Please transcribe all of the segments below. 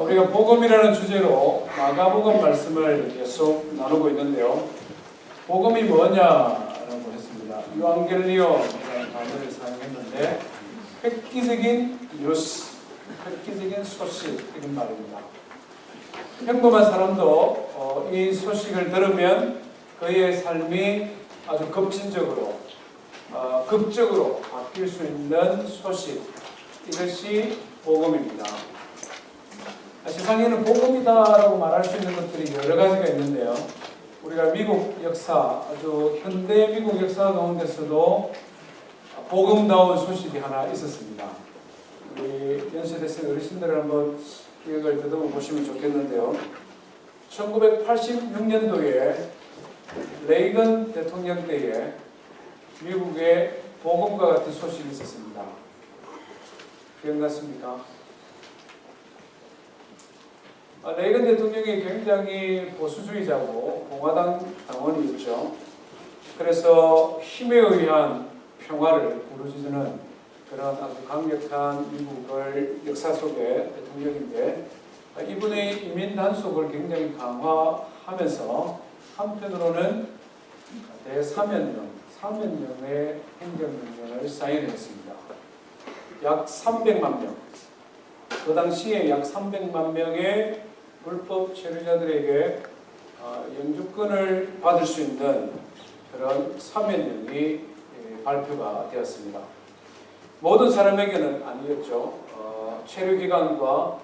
우리가 복음이라는 주제로 마가복음 말씀을 계속 나누고 있는데요. 복음이 뭐냐라고 했습니다. 유앙겔리온이라는 단어를 사용했는데 획기적인 뉴스, 획기적인 소식 이런 말입니다. 평범한 사람도 이 소식을 들으면 그의 삶이 아주 급진적으로 극적으로 바뀔 수 있는 소식, 이것이 복음입니다. 세상에는 복음이다라고 말할 수 있는 것들이 여러 가지가 있는데요. 우리가 미국 역사, 아주 현대 미국 역사 가운데서도 복음다운 소식이 하나 있었습니다. 우리 연세대생 어르신들을 한번 기억을 더듬어 보시면 좋겠는데요. 1986년도에 레이건 대통령 때에 미국에 복음과 같은 소식이 있었습니다. 기억나십니까? 레이건 대통령이 굉장히 보수주의자고 공화당 당원이었죠. 그래서 힘에 의한 평화를 부르짖는 그런 아주 강력한 미국의 역사 속의 대통령인데, 이분의 이민 단속을 굉장히 강화하면서 한편으로는 사면령의 행정명령을 사인했습니다. 약 300만 명, 그 당시에 약 300만 명의 불법 체류자들에게 영주권을 받을 수 있는 그런 사면령이 발표가 되었습니다. 모든 사람에게는 아니었죠. 체류기간과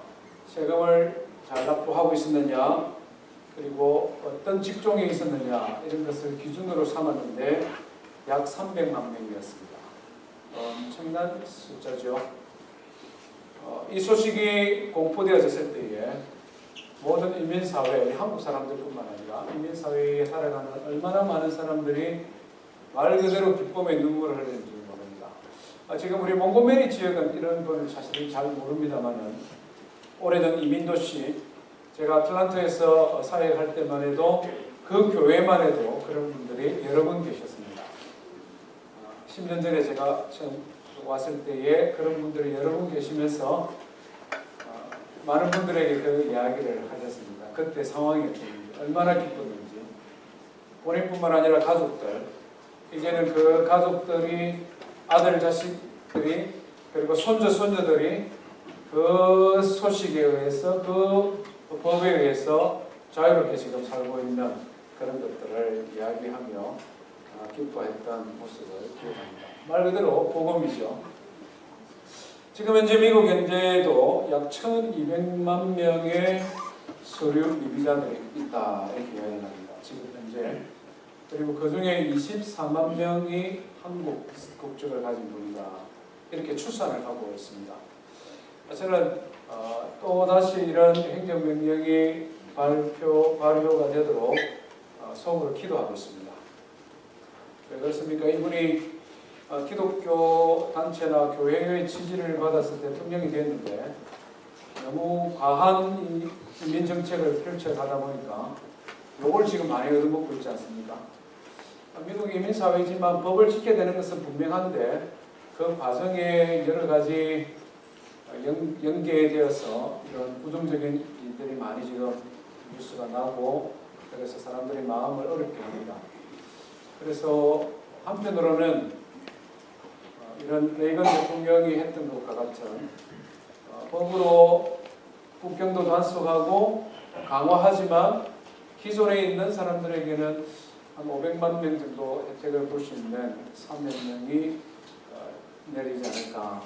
세금을 잘 납부하고 있었느냐, 그리고 어떤 직종에 있었느냐, 이런 것을 기준으로 삼았는데 약 300만 명이었습니다. 엄청난 숫자죠. 이 소식이 공포되어졌을 때에 모든 인민사회, 한국 사람들뿐만 아니라 인민사회에 살아가는 얼마나 많은 사람들이 말 그대로 기쁨의 눈물을 흘리는지 모릅니다. 지금 우리 몽고메리 지역은 이런 걸 사실은 잘 모릅니다만은, 오래전 이민도시, 제가 아틀란타에서 사역할 때만 해도 그 교회만 해도 그런 분들이 여러 분 계셨습니다. 10년 전에 제가 처음 왔을 때에 그런 분들이 여러 분 계시면서 많은 분들에게 그 이야기를 하셨습니다. 그때 상황이 어땠는지, 얼마나 기뻤는지. 본인뿐만 아니라 가족들, 이제는 그 가족들이, 아들, 자식들이, 그리고 손주, 손녀들이 그 소식에 의해서, 그 법에 의해서 자유롭게 지금 살고 있는 그런 것들을 이야기하며 기뻐했던 모습을 기억합니다. 말 그대로 복음이죠. 지금 현재 미국 현재에도 약 1200만 명의 서류 미비자들이 있다, 이렇게 이야기합니다. 지금 현재. 그리고 그 중에 24만 명이 한국 국적을 가진 분이다, 이렇게 추산을 하고 있습니다. 저는 또다시 이런 행정명령이 발효가 되도록 속으로 기도하고 있습니다. 왜 그렇습니까? 이분이 기독교 단체나 교회의 지지를 받아서 대통령이 됐는데 너무 과한 이민 정책을 펼쳐가다 보니까 이걸 지금 많이 얻어먹고 있지 않습니까? 미국 이민사회지만 법을 지켜야 되는 것은 분명한데 그 과정에 여러 가지 연계되어서 이런 부정적인 일들이 많이 지금 뉴스가 나고, 그래서 사람들이 마음을 어렵게 합니다. 그래서 한편으로는 이런 레이건 대통령이 했던 것과 같은 법으로 국경도 단속하고 강화하지만 기존에 있는 사람들에게는 한 500만 명 정도 혜택을 볼 수 있는 사면령이 내리지 않을까,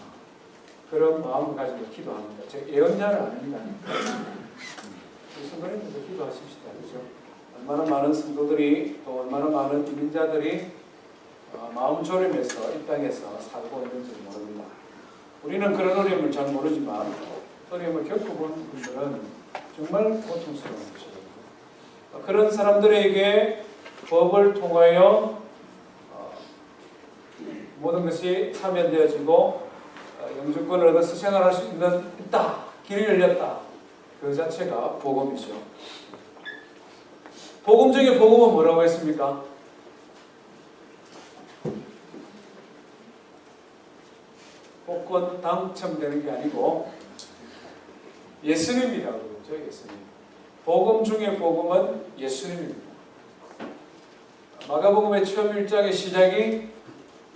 그런 마음을 가지고 기도합니다. 제가 예언자는 아닙니다. 성도님들도 기도하십시다. 그렇죠? 얼마나 많은 성도들이, 또 얼마나 많은 이민자들이 마음 졸임해서 이 땅에서 살고 있는지 모릅니다. 우리는 그런 어려움을 잘 모르지만 어려움을 겪어본 분들은 정말 고통스러운 것이거든요. 그런 사람들에게 법을 통하여 모든 것이 사면되어지고 영주권을 얻어서 생활할 수 있다, 길이 열렸다, 그 자체가 복음이죠. 복음 중에 복음은 뭐라고 했습니까? 복권 당첨되는 게 아니고 예수님이라고 그러죠. 예수님. 복음 중에 복음은 예수님입니다. 마가복음의 처음 1장의 시작이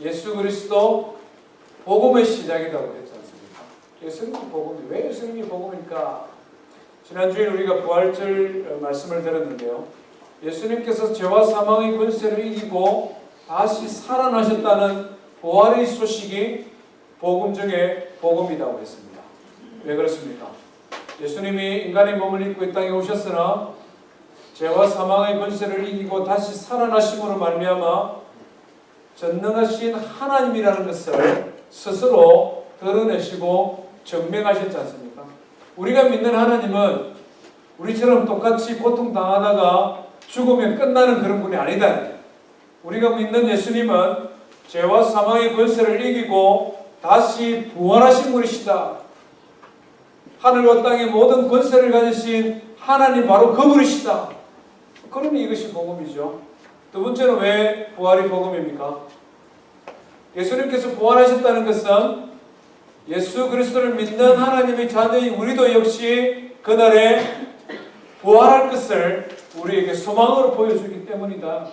예수 그리스도 복음의 시작이라고 했지 않습니까? 예수님이 복음이 왜 예수님이 복음일까? 지난주에 우리가 부활절 말씀을 들었는데요. 예수님께서 죄와 사망의 권세를 이기고 다시 살아나셨다는 부활의 소식이 복음 중에 복음이라고 했습니다. 왜 그렇습니까? 예수님이 인간의 몸을 입고 이 땅에 오셨으나 죄와 사망의 권세를 이기고 다시 살아나심으로 말미암아 전능하신 하나님이라는 것을 스스로 드러내시고 증명하셨지 않습니까? 우리가 믿는 하나님은 우리처럼 똑같이 고통당하다가 죽으면 끝나는 그런 분이 아니다. 우리가 믿는 예수님은 죄와 사망의 권세를 이기고 다시 부활하신 분이시다. 하늘과 땅의 모든 권세를 가지신 하나님 바로 그분이시다. 그러니 이것이 복음이죠. 두 번째는 왜 부활이 복음입니까? 예수님께서 부활하셨다는 것은 예수 그리스도를 믿는 하나님의 자녀인 우리도 역시 그날에 부활할 것을 우리에게 소망으로 보여주기 때문이다.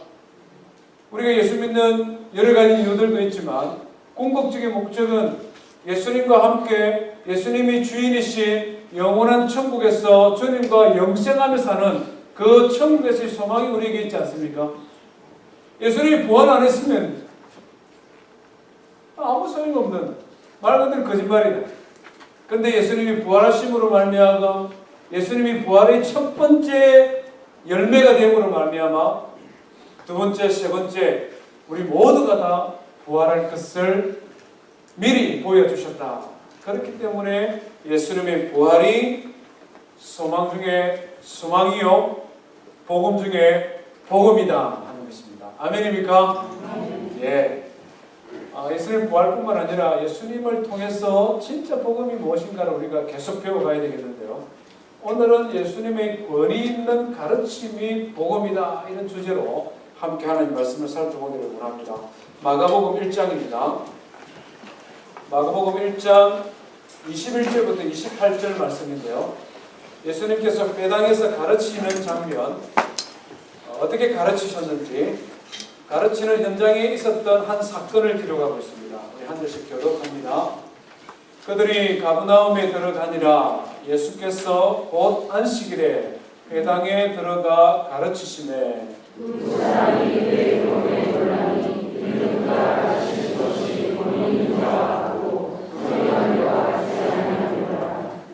우리가 예수 믿는 여러 가지 이유들도 있지만 궁극적인 목적은 예수님과 함께 예수님이 주인이신 영원한 천국에서 주님과 영생하며 사는 그 천국에서의 소망이 우리에게 있지 않습니까? 예수님이 부활 안 했으면 아무 소용없는 말 그대로 거짓말이다. 그런데 예수님이 부활하심으로 말미암아 예수님이 부활의 첫 번째 열매가 됨으로 말미암아 두 번째, 세 번째 우리 모두가 다 부활할 것을 미리 보여주셨다. 그렇기 때문에 예수님의 부활이 소망 중에 소망이요 복음 중에 복음이다 하는 것입니다. 아멘입니까? 예. 예수님 부활뿐만 아니라 예수님을 통해서 진짜 복음이 무엇인가를 우리가 계속 배워가야 되겠는데요. 오늘은 예수님의 권위 있는 가르침이 복음이다 이런 주제로 함께 하나님 말씀을 살펴보기를 원합니다. 마가복음 1장입니다. 마가복음 1장 21절부터 28절 말씀인데요. 예수님께서 회당에서 가르치는 장면, 어떻게 가르치셨는지 가르치는 현장에 있었던 한 사건을 기록하고 있습니다. 우리 한 절씩 교독합니다. 그들이 가브나움에 들어가니라. 예수께서 곧 안식일에 회당에 들어가 가르치시매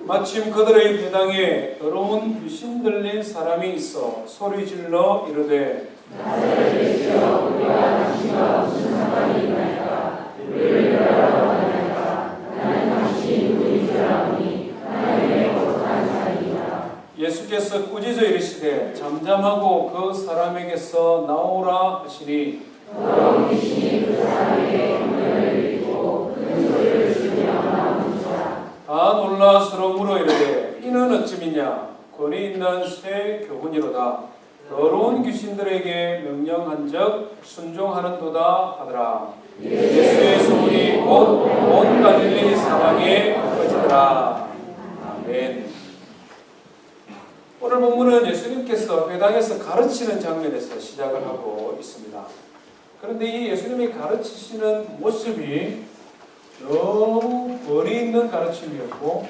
마침 그들의 회당에 더러운 귀신 들린 사람이 있어 소리 질러 이르되 나사렛이여 우리와 당신과 무슨 상관이 있나이까? 우리를 멸하라고 하나이까? 나는 당신 우리 줄 아오니 하나님의 거룩한 자이니라. 예수께서 꾸짖어 이르시되 잠잠하고 그 사람에게서 나오라 하시니 더러운 귀신이 그 사람에게 경련을 일으키고 큰 소리를 지르며 나오는지라. 다 놀라 서로 물어 이르되 이는 어찌미냐? 권위 있는 새 교훈이로다. 더러운 귀신들에게 명령한 적 순종하는도다 하더라. 예수의 소문이 곧 온 갈릴리 사방에 퍼지더라. 아멘. 오늘 본문은 예수님께서 회당에서 가르치는 장면에서 시작을 하고 있습니다. 그런데 이 예수님이 가르치시는 모습이 너무 권위 있는 가르침이었고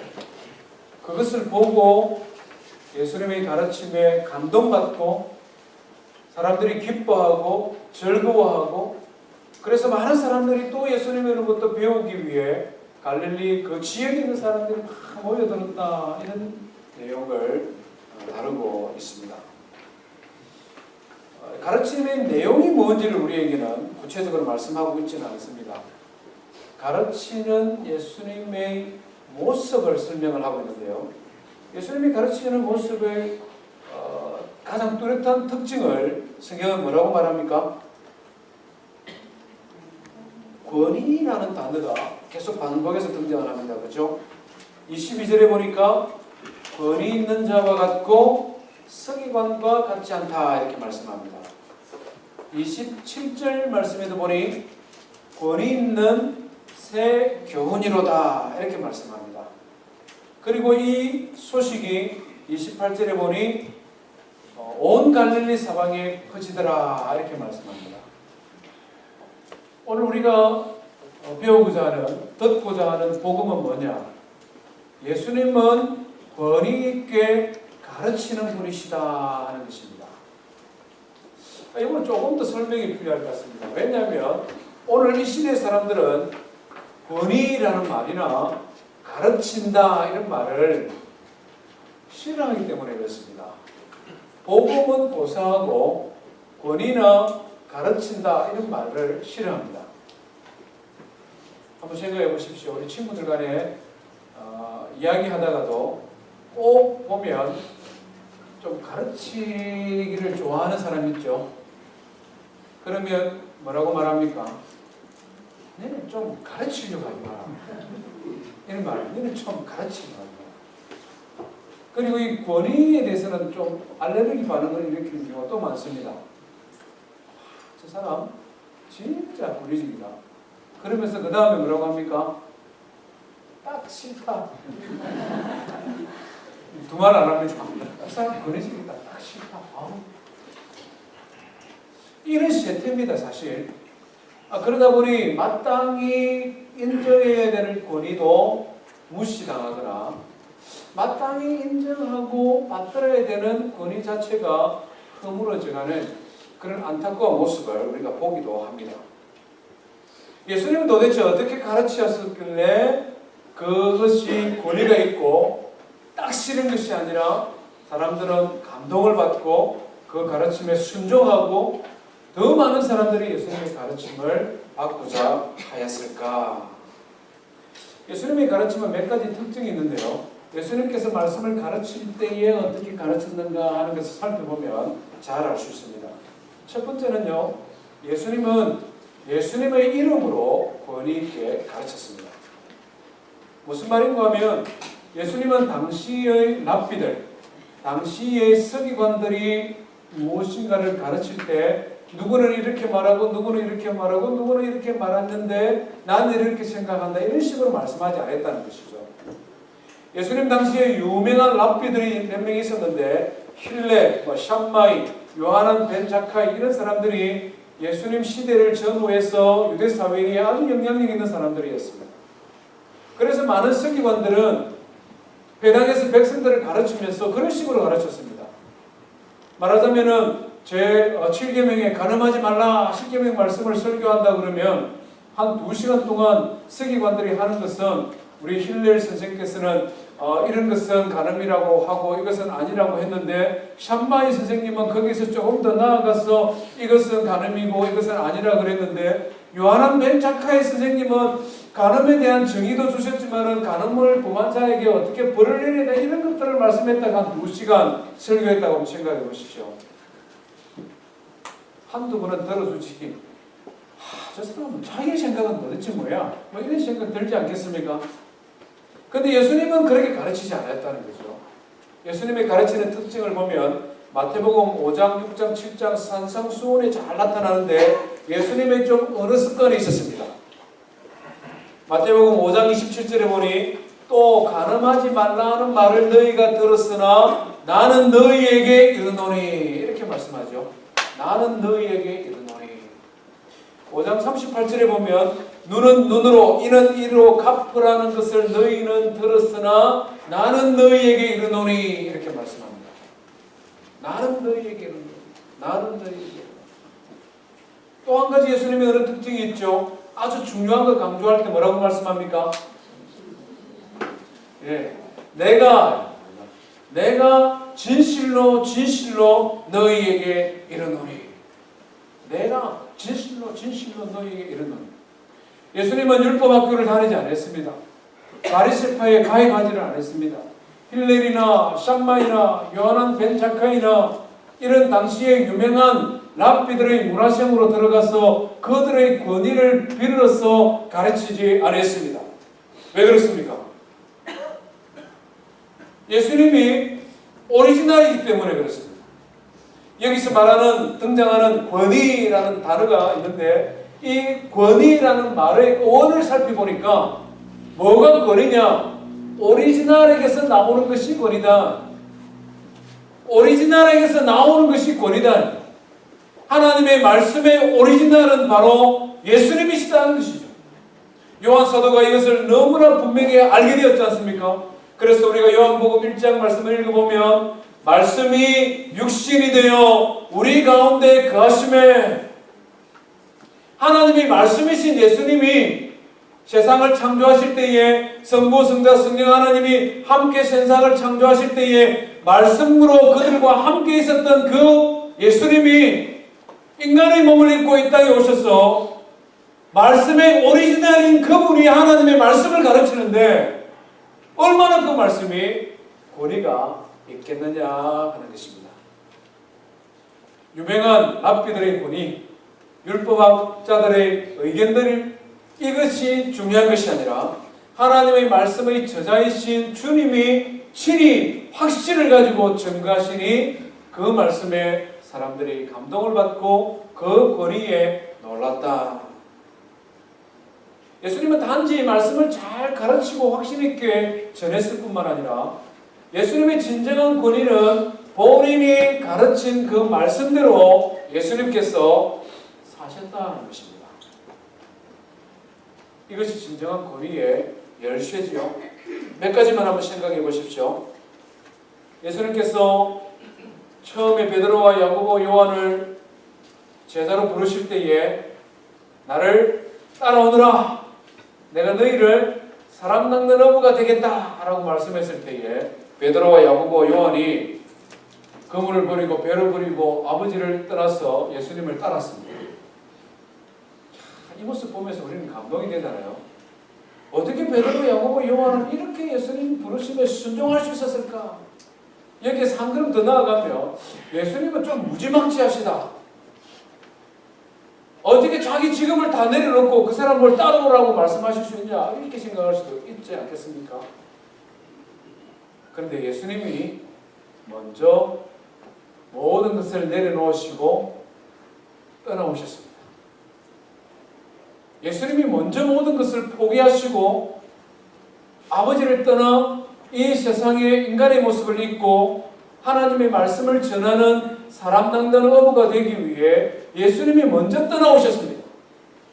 그것을 보고 예수님의 가르침에 감동받고 사람들이 기뻐하고 즐거워하고 그래서 많은 사람들이 또 예수님으로부터 배우기 위해 갈릴리 그 지역에 있는 사람들이 막 모여들었다 이런 내용을 다루고 있습니다. 가르침의 내용이 뭔지를 우리에게는 구체적으로 말씀하고 있지는 않습니다. 가르치는 예수님의 모습을 설명을 하고 있는데요. 예수님이 가르치는 모습의 가장 뚜렷한 특징을 성경은 뭐라고 말합니까? 권위라는 단어가 계속 반복해서 등장을 합니다. 그렇죠? 22절에 보니까 권위 있는 자와 같고 서기관과 같지 않다 이렇게 말씀합니다. 27절 말씀에도 보니 권위 있는 새 교훈이로다 이렇게 말씀합니다. 그리고 이 소식이 28절에 보니 온 갈릴리 사방에 퍼지더라 이렇게 말씀합니다. 오늘 우리가 배우고자 하는, 듣고자 하는 복음은 뭐냐? 예수님은 권위 있게 가르치는 분이시다 하는 것입니다. 이건 조금 더 설명이 필요할 것 같습니다. 왜냐하면 오늘 이 시대 사람들은 권위라는 말이나 가르친다 이런 말을 싫어하기 때문에 그렇습니다. 복음은 고사하고 권위나 가르친다 이런 말을 싫어합니다. 한번 생각해 보십시오. 우리 친구들 간에 이야기하다가도 꼭 보면 좀 가르치기를 좋아하는 사람 있죠. 그러면 뭐라고 말합니까? 너는 좀 가르치려고 하지 마라. 이런 말, 너는 좀 가르치려고 하지 마라. 그리고 이 권위에 대해서는 좀 알레르기 반응을 일으키는 경우가 또 많습니다. 저 사람 진짜 권위적이다. 그러면서 그 다음에 뭐라고 합니까? 딱 싫다. 두 말 안 합니다. 그 사람 권위적이다. 딱 싫다. 이런 세태입니다, 사실. 그러다 보니 마땅히 인정해야 되는 권위도 무시당하거나 마땅히 인정하고 받들어야 되는 권위 자체가 허물어져가는 그런 안타까운 모습을 우리가 보기도 합니다. 예수님은 도대체 어떻게 가르치셨길래 그것이 권위가 있고 딱 싫은 것이 아니라 사람들은 감동을 받고 그 가르침에 순종하고 더 많은 사람들이 예수님의 가르침을 받고자 하였을까? 예수님의 가르침은 몇 가지 특징이 있는데요. 예수님께서 말씀을 가르칠 때에 어떻게 가르쳤는가 하는 것을 살펴보면 잘 알 수 있습니다. 첫 번째는요. 예수님은 예수님의 이름으로 권위 있게 가르쳤습니다. 무슨 말인가 하면 예수님은 당시의 랍비들, 당시의 서기관들이 무엇인가를 가르칠 때 누구는 이렇게 말하고 누구는 이렇게 말하고 누구는 이렇게 말했는데 나는 이렇게 생각한다 이런 식으로 말씀하지 않았다는 것이죠. 예수님 당시에 유명한 랍비들이 몇 명 있었는데 힐레, 샴마이, 요하난 벤 자카이 이런 사람들이 예수님 시대를 전후해서 유대 사회에 아주 영향력 있는 사람들이었습니다. 그래서 많은 서기관들은 회당에서 백성들을 가르치면서 그런 식으로 가르쳤습니다. 말하자면은 제 7계명에 가늠하지 말라 10계명 말씀을 설교한다 그러면 한 2시간 동안 서기관들이 하는 것은 우리 힐렐 선생님께서는 이런 것은 가늠이라고 하고 이것은 아니라고 했는데 샴마이 선생님은 거기서 조금 더 나아가서 이것은 가늠이고 이것은 아니라 그랬는데 요하난 벤 자카이 선생님은 가늠에 대한 정의도 주셨지만은 가늠을 범한 자에게 어떻게 벌을 내려야 되나 이런 것들을 말씀했다가 한 2시간 설교했다고 한번 생각해 보십시오. 한두 번은 들어주지. 저 사람은 자기의 생각은 도대체 뭐야? 이런 생각 들지 않겠습니까? 근데 예수님은 그렇게 가르치지 않았다는 거죠. 예수님의 가르치는 특징을 보면 마태복음 5장, 6장, 7장 산상수훈에 잘 나타나는데 예수님의 좀 어느 습관이 있었습니다. 마태복음 5장 27절에 보니 또 가늠하지 말라는 말을 너희가 들었으나 나는 너희에게 이르노니 이렇게 말씀하죠. 나는 너희에게 이르노니. 5장 38절에 보면 눈은 눈으로 이는 이로 갚으라는 것을 너희는 들었으나 나는 너희에게 이르노니 이렇게 말씀합니다. 나는 너희에게 이르노니. 나는 너희에게 이르노니. 또 한 가지 예수님의 그런 특징이 있죠. 아주 중요한 거 강조할 때 뭐라고 말씀합니까? 예, 내가 진실로 너희에게 이르노니. 내가 진실로 너희에게 이르노니. 예수님은 율법학교를 다니지 않았습니다. 바리새파에 가입하지를 않았습니다. 힐렐이나 샴마이나 요하난 벤 자카이나 이런 당시에 유명한 랍비들의 문화생으로 들어가서 그들의 권위를 빌어서 가르치지 않았습니다. 왜 그렇습니까? 예수님이 오리지널이기 때문에 그렇습니다. 여기서 등장하는 권위라는 단어가 있는데 이 권위라는 말의 어원을 살펴보니까 뭐가 권위냐? 오리지널에게서 나오는 것이 권위다. 오리지널에게서 나오는 것이 권위다. 하나님의 말씀의 오리지널은 바로 예수님이시다는 것이죠. 요한 사도가 이것을 너무나 분명히 알게 되었지 않습니까? 그래서 우리가 요한복음 1장 말씀을 읽어보면 말씀이 육신이 되어 우리 가운데 거하심에, 하나님이 말씀이신 예수님이 세상을 창조하실 때에 성부, 성자, 성령 하나님이 함께 세상을 창조하실 때에 말씀으로 그들과 함께 있었던 그 예수님이 인간의 몸을 입고 이 땅에 오셔서 말씀의 오리지널인 그분이 하나님의 말씀을 가르치는데 얼마나 그 말씀이 권위가 있겠느냐 하는 것입니다. 유명한 랍비들의 권위, 율법학자들의 의견들, 이것이 중요한 것이 아니라 하나님의 말씀의 저자이신 주님이 친히 확신을 가지고 증거하시니 그 말씀에 사람들이 감동을 받고 그 권위에 놀랐다. 예수님은 단지 말씀을 잘 가르치고 확신 있게 전했을 뿐만 아니라 예수님의 진정한 권위는 본인이 가르친 그 말씀대로 예수님께서 사셨다는 것입니다. 이것이 진정한 권위의 열쇠지요. 몇 가지만 한번 생각해 보십시오. 예수님께서 처음에 베드로와 야고보, 요한을 제자로 부르실 때에 나를 따라오너라, 내가 너희를 사람 낚는 어부가 되겠다 라고 말씀했을 때에 베드로와 야고보, 요한이 그물을 버리고 배를 버리고 아버지를 떠나서 예수님을 따랐습니다. 이 모습 보면서 우리는 감동이 되잖아요. 어떻게 베드로, 야고보, 요한은 이렇게 예수님 부르심에 순종할 수 있었을까? 여기에서 한 걸음 더 나아가면 예수님은 좀 무지막지하시다. 어떻게 자기 직업을 다 내려놓고 그 사람을 따라오라고 말씀하실 수 있냐? 이렇게 생각할 수도 있지 않겠습니까? 그런데 예수님이 먼저 모든 것을 내려놓으시고 떠나오셨습니다. 예수님이 먼저 모든 것을 포기하시고 아버지를 떠나 이 세상에 인간의 모습을 입고 하나님의 말씀을 전하는 사람 낚는 어부가 되기 위해 예수님이 먼저 떠나오셨습니다.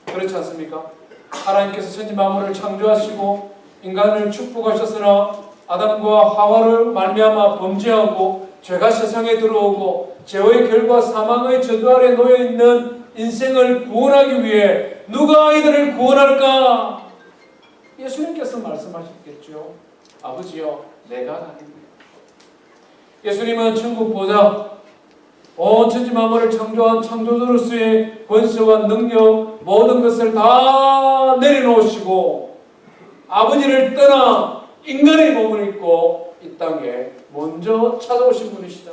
그렇지 않습니까? 하나님께서 천지 만물을 창조하시고 인간을 축복하셨으나 아담과 하와를 말미암아 범죄하고 죄가 세상에 들어오고 죄의 결과 사망의 저주 아래 놓여있는 인생을 구원하기 위해 누가 이들을 구원할까? 예수님께서 말씀하셨겠죠. 아버지여, 내가 가겠네. 예수님은 천국 보좌, 온 천지 만물을 창조한 창조주로서의 권세와 능력, 모든 것을 다 내려놓으시고 아버지를 떠나 인간의 몸을 입고 이 땅에 먼저 찾아오신 분이시다.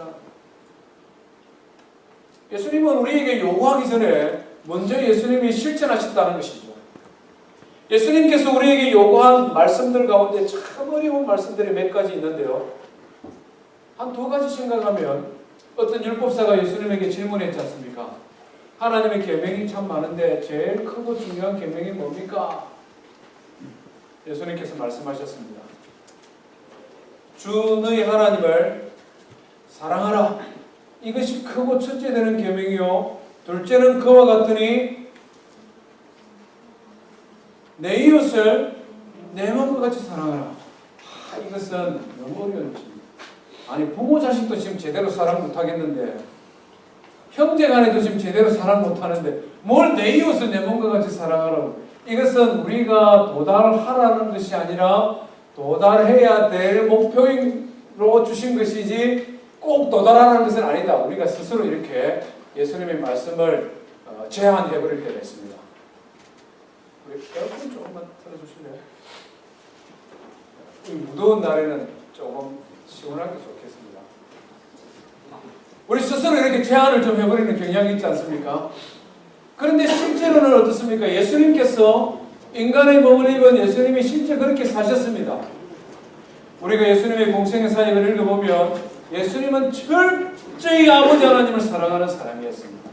예수님은 우리에게 요구하기 전에 먼저 예수님이 실천하셨다는 것이죠. 예수님께서 우리에게 요구한 말씀들 가운데 참 어려운 말씀들이 몇 가지 있는데요. 한 두 가지 생각하면 어떤 율법사가 예수님에게 질문했지 않습니까? 하나님의 계명이 참 많은데 제일 크고 중요한 계명이 뭡니까? 예수님께서 말씀하셨습니다. 주 너희 하나님을 사랑하라. 이것이 크고 첫째 되는 계명이요. 둘째는 그와 같으니 내 이웃을 내 몸과 같이 사랑하라. 이것은 너무 어려운 질문. 아니 부모 자식도 지금 제대로 사랑 못하겠는데 형제간에도 지금 제대로 사랑 못하는데 뭘 내 이웃을 내 몸과 같이 사랑하라고. 이것은 우리가 도달하라는 것이 아니라 도달해야 될 목표로 주신 것이지 꼭 도달하라는 것은 아니다. 우리가 스스로 이렇게 예수님의 말씀을 제한해버릴 때가 있습니다. 에어컨 조금만 틀어주실래요? 이 무더운 날에는 조금 시원하게 좋겠습니다. 우리 스스로 이렇게 제한을 좀 해버리는 경향이 있지 않습니까? 그런데 실제로는 어떻습니까? 예수님께서 인간의 몸을 입은 예수님이 실제 그렇게 사셨습니다. 우리가 예수님의 공생의 사역을 읽어보면 예수님은 철저히 아버지 하나님을 사랑하는 사람이었습니다.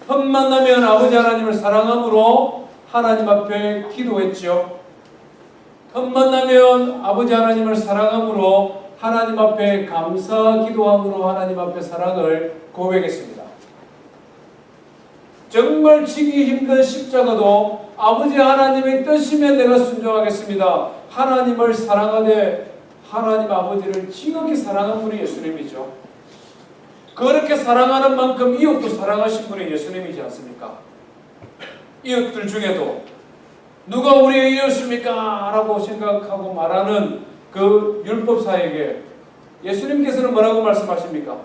흠만 나면 아버지 하나님을 사랑함으로 하나님 앞에 기도했죠. 흠만 나면 아버지 하나님을 사랑함으로 하나님 앞에 감사 기도함으로 하나님 앞에 사랑을 고백했습니다. 정말 지기 힘든 십자가도 아버지 하나님의 뜻이면 내가 순종하겠습니다. 하나님을 사랑하되 하나님 아버지를 지극히 사랑한 분이 예수님이죠. 그렇게 사랑하는 만큼 이웃도 사랑하신 분이 예수님이지 않습니까? 이웃들 중에도 누가 우리의 이웃입니까? 라고 생각하고 말하는 그 율법사에게 예수님께서는 뭐라고 말씀하십니까?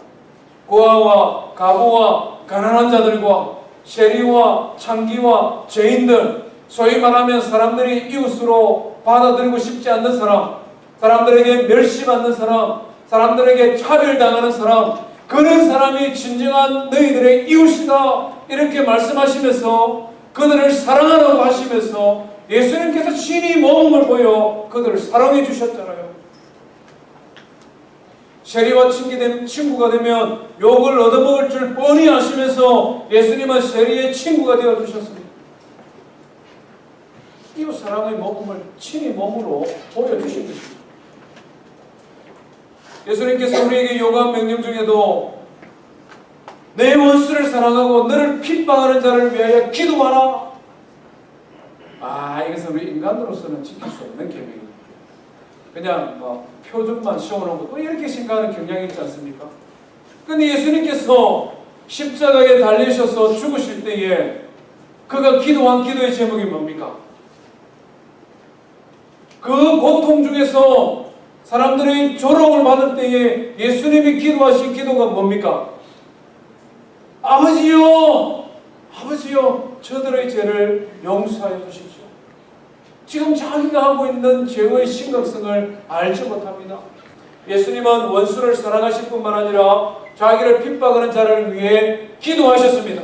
고아와 가부와 가난한 자들과 세리와 창기와 죄인들, 소위 말하면 사람들이 이웃으로 받아들이고 싶지 않는 사람, 사람들에게 멸시받는 사람, 사람들에게 차별당하는 사람, 그런 사람이 진정한 너희들의 이웃이다 이렇게 말씀하시면서 그들을 사랑하라고 하시면서 예수님께서 친히 몸을 보여 그들을 사랑해 주셨잖아요. 세리와 친구가 되면 욕을 얻어먹을 줄 뻔히 아시면서 예수님은 세리의 친구가 되어주셨습니다. 이웃 사랑의 모범을 친히 몸으로 보여주신 것입니다. 예수님께서 우리에게 요구한 명령 중에도 내 원수를 사랑하고 너를 핍박하는 자를 위하여 기도하라. 이것은 우리 인간으로서는 지킬 수 없는 계명입니다. 그냥 표준만 씌워놓고 또 이렇게 생각하는 경향이 있지 않습니까? 근데 예수님께서 십자가에 달리셔서 죽으실 때에 그가 기도한 기도의 제목이 뭡니까? 그 고통 중에서 사람들의 조롱을 받을 때에 예수님이 기도하신 기도가 뭡니까? 아버지요! 아버지요! 저들의 죄를 용서하여 주십시오. 지금 자기가 하고 있는 죄의 심각성을 알지 못합니다. 예수님은 원수를 사랑하실 뿐만 아니라 자기를 핍박하는 자를 위해 기도하셨습니다.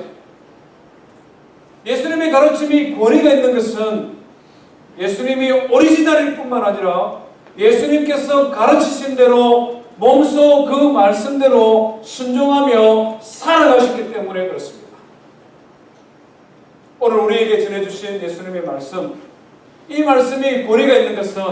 예수님의 가르침이 권위가 있는 것은 예수님이 오리지널일 뿐만 아니라 예수님께서 가르치신 대로 몸소 그 말씀대로 순종하며 살아가셨기 때문에 그렇습니다. 오늘 우리에게 전해주신 예수님의 말씀, 이 말씀이 권위가 있는 것은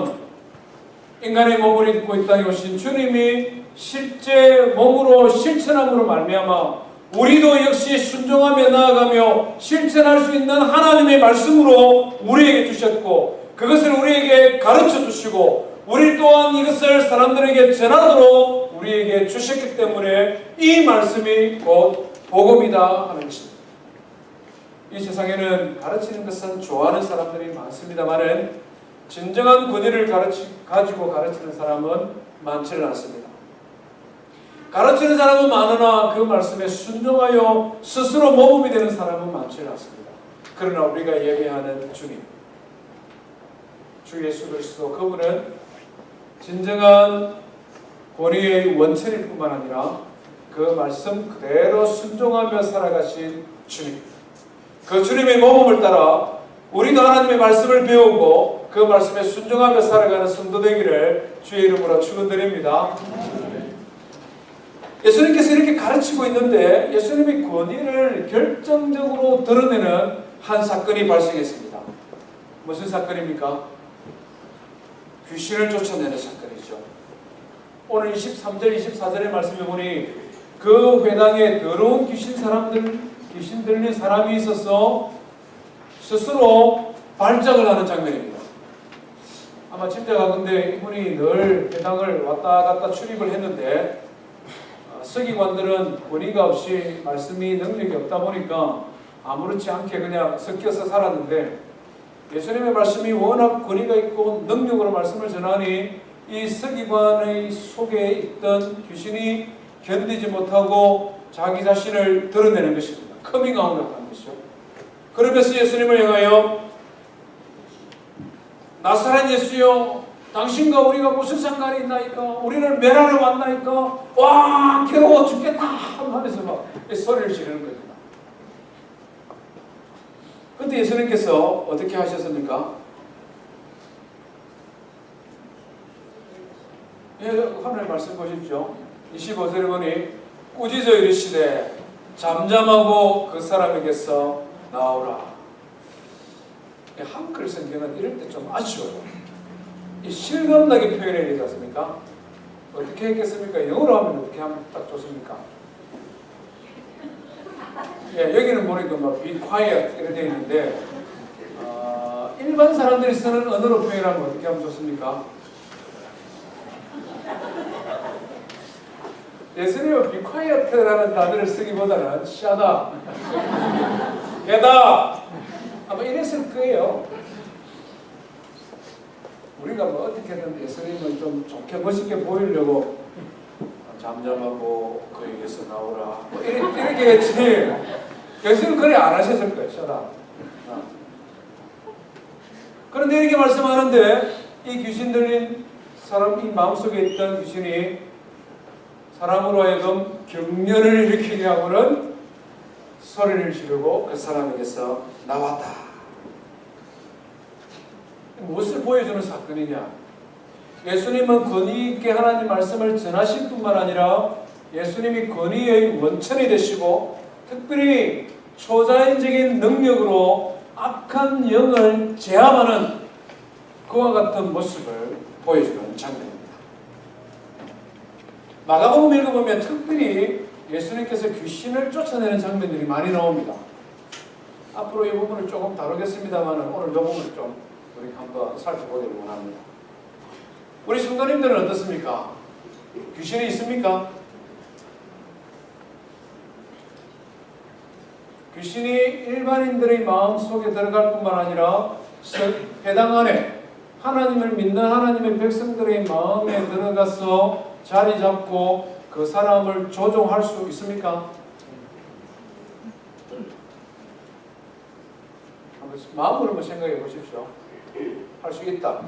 인간의 몸을 입고 이 땅에 오신 주님이 실제 몸으로 실천함으로 말미암아 우리도 역시 순종하며 나아가며 실천할 수 있는 하나님의 말씀으로 우리에게 주셨고 그것을 우리에게 가르쳐 주시고 우리 또한 이것을 사람들에게 전하도록 우리에게 주셨기 때문에 이 말씀이 곧 복음이다 하는 것입니다. 이 세상에는 가르치는 것은 좋아하는 사람들이 많습니다만은 진정한 권위를 가지고 가르치는 사람은 많지는 않습니다. 가르치는 사람은 많으나 그 말씀에 순종하여 스스로 모범이 되는 사람은 많지는 않습니다. 그러나 우리가 예배하는 주님, 주 예수 그리스도, 그분은 진정한 권위의 원천일 뿐만 아니라 그 말씀 그대로 순종하며 살아가신 주님, 그 주님의 모범을 따라 우리도 하나님의 말씀을 배우고 그 말씀에 순종하며 살아가는 성도 되기를 주의 이름으로 축원드립니다. 예수님께서 이렇게 가르치고 있는데 예수님의 권위를 결정적으로 드러내는 한 사건이 발생했습니다. 무슨 사건입니까? 귀신을 쫓아내는 사건이죠. 오늘 23절, 24절의 말씀에 보니 그 회당에 더러운 귀신 들린 사람이 있어서 스스로 발작을 하는 장면입니다. 아마 짐작하건대 이분이 늘 회당을 왔다 갔다 출입을 했는데 서기관들은 권위가 없이 말씀이 능력이 없다 보니까 아무렇지 않게 그냥 섞여서 살았는데 예수님의 말씀이 워낙 권위가 있고 능력으로 말씀을 전하니 이 서기관의 속에 있던 귀신이 견디지 못하고 자기 자신을 드러내는 것입니다. 커밍아웃을 하는 것이죠. 그러면서 예수님을 향하여 나사렛 예수여, 당신과 우리가 무슨 상관이 있나이까? 우리를 멸하러 왔나이까? 와, 괴로워 죽겠다 하면서 막 소리를 지르는 겁니다. 그런데 예수님께서 어떻게 하셨습니까? 하나님 말씀 보십시오. 25절에 보니 꾸짖어 이르시되 잠잠하고 그 사람에게서 나오라. 한글 성경은 이럴 때 좀 아쉬워요. 이 실감나게 표현해야 되지 않습니까? 어떻게 했겠습니까? 영어로 하면 어떻게 하면 딱 좋습니까? 예, 여기는 보니까 막 be quiet 이렇게 되어 있는데 일반 사람들이 쓰는 언어로 표현하면 어떻게 하면 좋습니까? 예수님은 be quiet라는 단어를 쓰기보다는 shut up, get up 아마 이랬을 거예요. 우리가 뭐 어떻게든 예수님을 좀 좋게 멋있게 보이려고 잠잠하고 그에게서 나오라 뭐 이렇게 했지 예수님은 그래 안 하셨을 거예요. shut up. 그런데 이렇게 말씀하는데 이 귀신 들린 사람, 이 마음속에 있던 귀신이 사람으로 하여금 경련을 일으키게 하고는 소리를 지르고 그 사람에게서 나왔다. 무엇을 보여주는 사건이냐? 예수님은 권위 있게 하나님 말씀을 전하실 뿐만 아니라 예수님이 권위의 원천이 되시고 특별히 초자연적인 능력으로 악한 영을 제압하는 그와 같은 모습을 보여주는 장면입니다. 마가복음 읽어보면 특별히 예수님께서 귀신을 쫓아내는 장면들이 많이 나옵니다. 앞으로 이 부분을 조금 다루겠습니다만 오늘 이 부분을 좀 우리 한번 살펴보기를 원합니다. 우리 성도님들은 어떻습니까? 귀신이 있습니까? 귀신이 일반인들의 마음속에 들어갈 뿐만 아니라 해당 안에 하나님을 믿는 하나님의 백성들의 마음에 들어가서 자리 잡고 그 사람을 조종할 수 있습니까? 마음으로 한번 생각해 보십시오. 할 수 있다.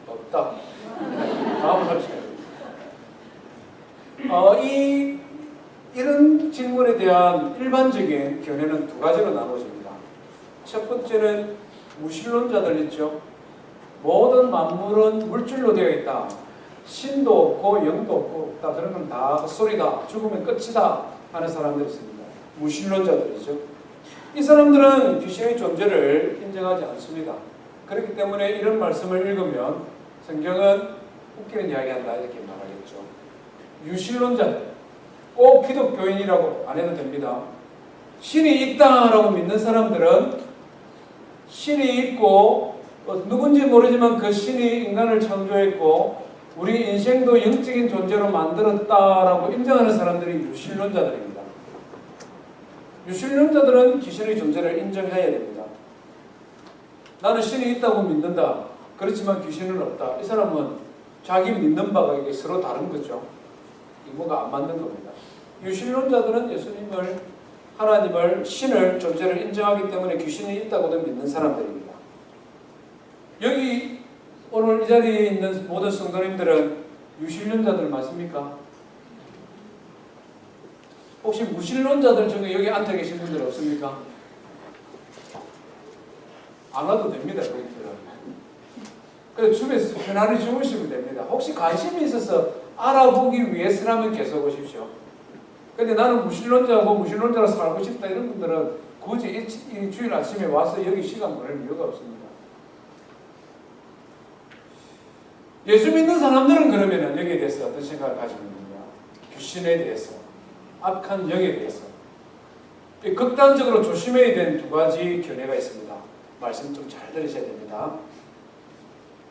없다. 마음으로 합시다. 이런 질문에 대한 일반적인 견해는 두 가지로 나눠집니다. 첫 번째는 무신론자들 있죠. 모든 만물은 물질로 되어 있다. 신도 없고 영도 없고 그런 건 다 헛소리다. 죽으면 끝이다 하는 사람들이 있습니다. 무신론자들이죠. 이 사람들은 귀신의 존재를 인정하지 않습니다. 그렇기 때문에 이런 말씀을 읽으면 성경은 웃기는 이야기한다 이렇게 말하겠죠. 유신론자들, 꼭 기독교인이라고 안 해도 됩니다. 신이 있다라고 믿는 사람들은 신이 있고 누군지 모르지만 그 신이 인간을 창조했고 우리 인생도 영적인 존재로 만들었다라고 인정하는 사람들이 유신론자들입니다. 유신론자들은 귀신의 존재를 인정해야 됩니다. 나는 신이 있다고 믿는다. 그렇지만 귀신은 없다. 이 사람은 자기 믿는 바가 이게 서로 다른 거죠. 이거가 안 맞는 겁니다. 유신론자들은 예수님을, 하나님을, 신을, 존재를 인정하기 때문에 귀신이 있다고도 믿는 사람들입니다. 여기 오늘 이 자리에 있는 모든 성도님들은 유신론자들 맞습니까? 혹시 무신론자들 중에 여기 앉아 계신 분들 없습니까? 안 와도 됩니다. 그래서 주변에서 편안히 주무시면 됩니다. 혹시 관심이 있어서 알아보기 위해서라면 계속 오십시오. 근데 나는 무신론자고 무신론자로 살고 싶다 이런 분들은 굳이 이 주일 아침에 와서 여기 시간 보낼 이유가 없습니다. 예수 믿는 사람들은 그러면 여기에 대해서 어떤 생각을 가지고 있느냐? 귀신에 대해서, 악한 영에 대해서 극단적으로 조심해야 되는 두 가지 견해가 있습니다. 말씀 좀 잘 들으셔야 됩니다.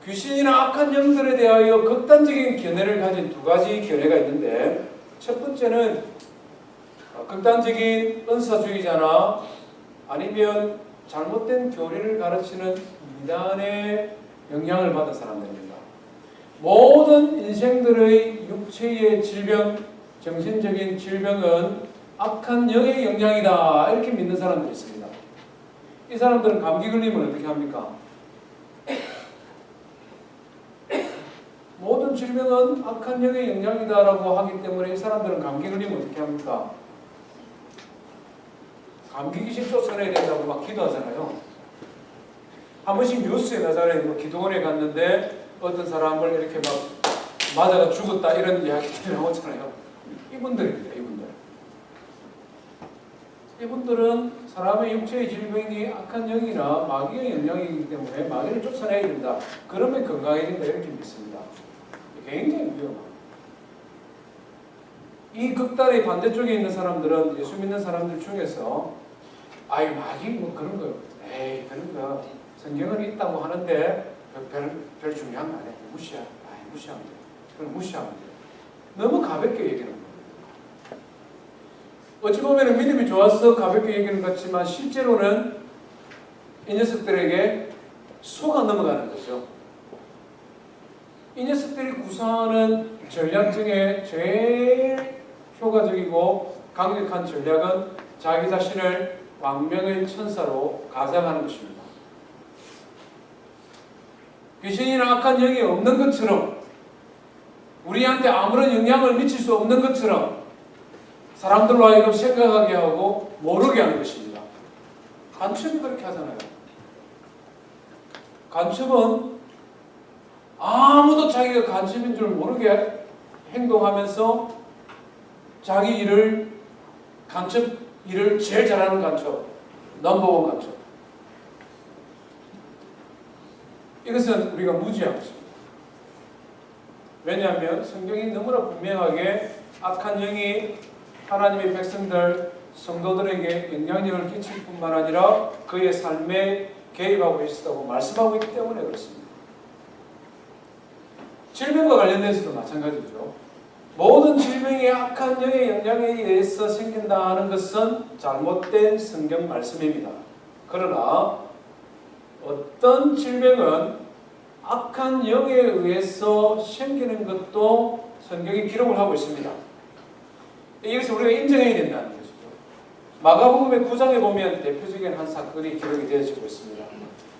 귀신이나 악한 영들에 대하여 극단적인 견해를 가진 두 가지 견해가 있는데 첫 번째는 극단적인 은사주의자나 아니면 잘못된 교리를 가르치는 이단의 영향을 받은 사람들입니다. 모든 인생들의 육체의 질병, 정신적인 질병은 악한 영의 영향이다 이렇게 믿는 사람들이 있습니다. 이 사람들은 감기 걸리면 어떻게 합니까? 모든 질병은 악한 영의 영향이다라고 하기 때문에 이 사람들은 감기 걸리면 어떻게 합니까? 감기 귀신 쫓아내야 된다고 막 기도하잖아요. 한 번씩 뉴스에 나잖아요. 뭐 기도원에 갔는데 어떤 사람을 이렇게 막 맞아가 죽었다 이런 이야기들이 나오잖아요. 이분들입니다. 이분들은 사람의 육체의 질병이 악한 영이나 마귀의 영향이기 때문에 마귀를 쫓아내야 된다. 그러면 건강해진다. 이렇게 믿습니다. 굉장히 위험합니다. 이 극단의 반대쪽에 있는 사람들은 예수 믿는 사람들 중에서 아이 마귀 뭐 그런 거 에이 그런 거 성경은 있다고 하는데 별 중요한 거 아니야. 무시하면 돼. 그럼 무시하면 돼. 너무 가볍게 얘기하는 거예요. 어찌 보면 믿음이 좋아서 가볍게 얘기하는 것 같지만 실제로는 이 녀석들에게 속아 넘어가는 거죠. 이 녀석들이 구사하는 전략 중에 제일 효과적이고 강력한 전략은 자기 자신을 왕명의 천사로 가장하는 것입니다. 귀신이나 악한 영이 없는 것처럼 우리한테 아무런 영향을 미칠 수 없는 것처럼 사람들로 하여금 생각하게 하고 모르게 하는 것입니다. 간첩이 그렇게 하잖아요. 간첩은 아무도 자기가 간첩인 줄 모르게 행동하면서 자기 일을 간첩 일을 제일 잘하는 간첩, 넘버원 간첩. 이것은 우리가 무지한 것입니다. 왜냐하면 성경이 너무나 분명하게 악한 영이 하나님의 백성들, 성도들에게 영향력을 끼칠 뿐만 아니라 그의 삶에 개입하고 있다고 말씀하고 있기 때문에 그렇습니다. 질병과 관련돼서도 마찬가지죠. 모든 질병이 악한 영의 영향에 의해서 생긴다 하는 것은 잘못된 성경 말씀입니다. 그러나 어떤 질병은 악한 영에 의해서 생기는 것도 성경이 기록을 하고 있습니다. 이것을 우리가 인정해야 된다는 것이죠. 마가복음의 9장에 보면 대표적인 한 사건이 기록이 되어지고 있습니다.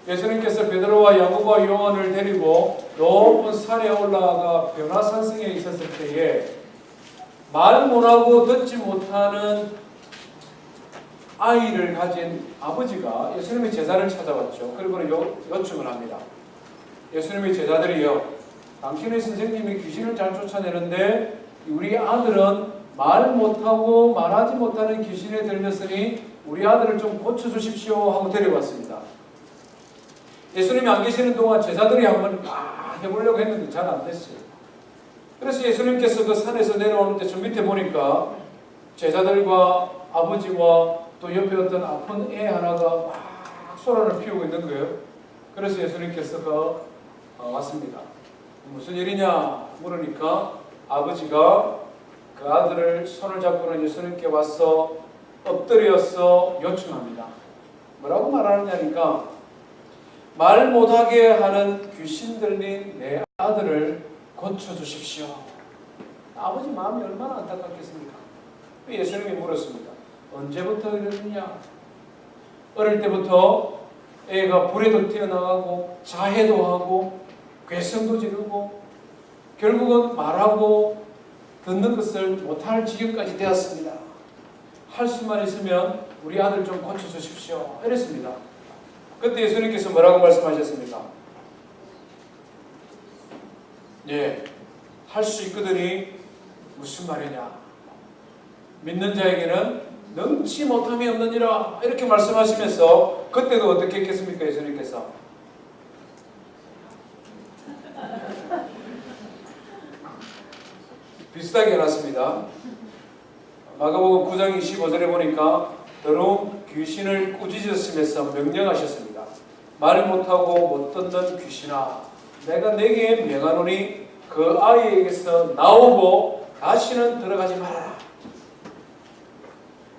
예수님께서 베드로와 야고보와 요한을 데리고 높은 산에 올라가 변화산성에 있었을 때에 말 못하고 듣지 못하는 아이를 가진 아버지가 예수님의 제자를 찾아왔죠. 그리고 요청을 합니다. 예수님의 제자들이요, 당신의 선생님이 귀신을 잘 쫓아내는데 우리 아들은 말 못하고 말하지 못하는 귀신에 들렸으니 우리 아들을 좀 고쳐주십시오 하고 데려왔습니다. 예수님이 안 계시는 동안 제자들이 한번 해보려고 했는데 잘 안 됐어요. 그래서 예수님께서 그 산에서 내려오는데 저 밑에 보니까 제자들과 아버지와 또 옆에 어떤 아픈 애 하나가 막 소란을 피우고 있는 거예요. 그래서 예수님께서 왔습니다. 무슨 일이냐 물으니까 아버지가 그 아들을 손을 잡고는 예수님께 와서 엎드려서 요청합니다. 뭐라고 말하느냐니까 말 못하게 하는 귀신 들린 내 아들을 고쳐주십시오. 아버지 마음이 얼마나 안타깝겠습니까? 예수님이 물었습니다. 언제부터 이러느냐? 어릴 때부터 애가 불에도 튀어나가고 자해도 하고 괴성도 지르고 결국은 말하고 듣는 것을 못할 지경까지 되었습니다. 할 수만 있으면 우리 아들 좀 고쳐주십시오. 이랬습니다. 그때 예수님께서 뭐라고 말씀하셨습니까? 예, 할 수 있거든이 무슨 말이냐? 믿는 자에게는 능치 못함이 없느니라 이렇게 말씀하시면서 그때도 어떻게 했겠습니까? 예수님께서 비슷하게 해놨습니다. 마가복음 9장 25절에 보니까 더러운 귀신을 꾸짖으시면서 명령하셨습니다. 말 못하고 못 듣는 귀신아, 내가 네게 명하노니 그 아이에게서 나오고 다시는 들어가지 말아라.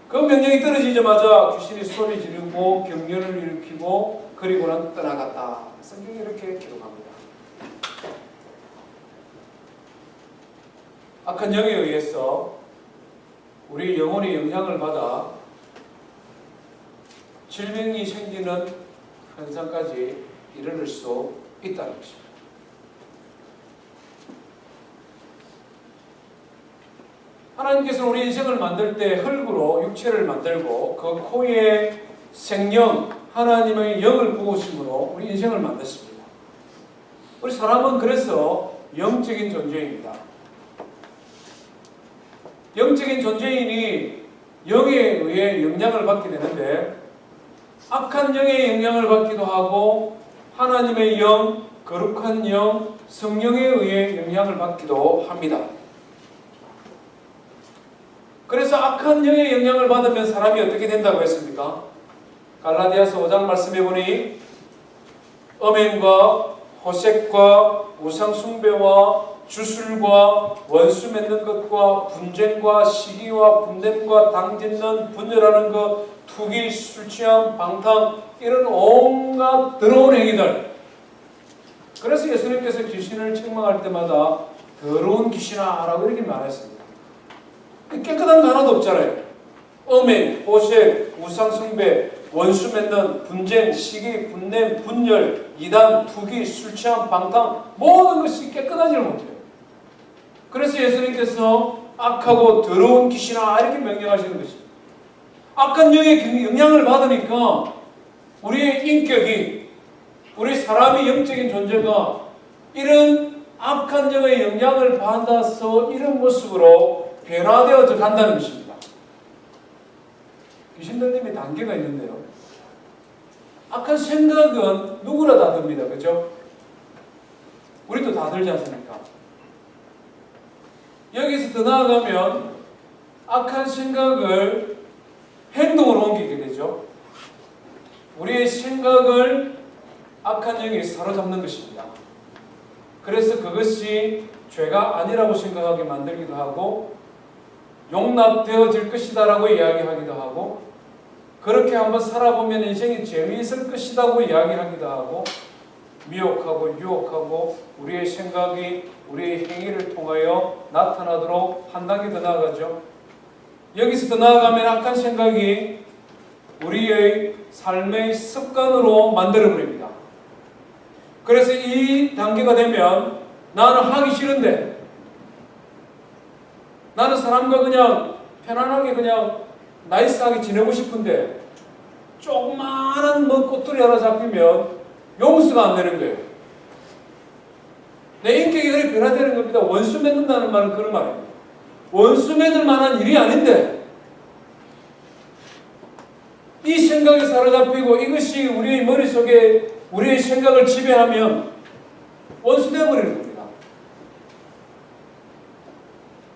그 명령이 떨어지자마자 귀신이 소리 지르고 경련을 일으키고 그리고는 떠나갔다. 성경이 이렇게 기록합니다. 악한 영에 의해서 우리 영혼이 영향을 받아 질병이 생기는 현상까지 이르를 수 있다는 것입니다. 하나님께서 우리 인생을 만들 때 흙으로 육체를 만들고 그 코에 생명, 하나님의 영을 부으심으로 우리 인생을 만드십니다. 우리 사람은 그래서 영적인 존재입니다. 영적인 존재인이 영에 의해 영향을 받게 되는데 악한 영의 영향을 받기도 하고 하나님의 영, 거룩한 영, 성령에 의해 영향을 받기도 합니다. 그래서 악한 영의 영향을 받으면 사람이 어떻게 된다고 했습니까? 갈라디아서 5장 말씀해 보니 음행과 호색과 우상숭배와 주술과 원수 맺는 것과 분쟁과 시기와 분냄과 당짓는 분열하는 것, 투기, 술취함, 방탕, 이런 온갖 더러운 행위들. 그래서 예수님께서 귀신을 책망할 때마다 더러운 귀신아 라고 이렇게 말했습니다. 깨끗한 거 하나도 없잖아요. 음행, 호색, 우상숭배, 원수 맺는 분쟁, 시기, 분냄, 분열, 이단, 투기, 술취함, 방탕, 모든 것이 깨끗하지를 못해요. 그래서 예수님께서 악하고 더러운 귀신아 이렇게 명령하시는 것입니다. 악한 영의 영향을 받으니까 우리의 인격이, 우리 사람의 영적인 존재가 이런 악한 영의 영향을 받아서 이런 모습으로 변화되어 간다는 것입니다. 귀신 들림의 단계가 있는데요. 악한 생각은 누구나 다 듭니다. 그죠? 우리도 다 들지 않습니까? 여기서 더 나아가면 악한 생각을 행동으로 옮기게 되죠. 우리의 생각을 악한 영이 사로잡는 것입니다. 그래서 그것이 죄가 아니라고 생각하게 만들기도 하고 용납되어질 것이다 라고 이야기하기도 하고 그렇게 한번 살아보면 인생이 재미있을 것이라고 이야기하기도 하고 미혹하고 유혹하고 우리의 생각이 우리의 행위를 통하여 나타나도록 한 단계 더 나아가죠. 여기서 더 나아가면 악한 생각이 우리의 삶의 습관으로 만들어버립니다. 그래서 이 단계가 되면 나는 하기 싫은데 나는 사람과 그냥 편안하게 그냥 나이스하게 지내고 싶은데 조그마한 꼬투리 하나 잡히면 용서가 안 되는 거예요. 내 인격이 그렇게 변화되는 겁니다. 원수 맺는다는 말은 그런 말입니다. 원수 맺을 만한 일이 아닌데 이 생각이 사로잡히고 이것이 우리의 머릿속에 우리의 생각을 지배하면 원수 되어버리는 겁니다.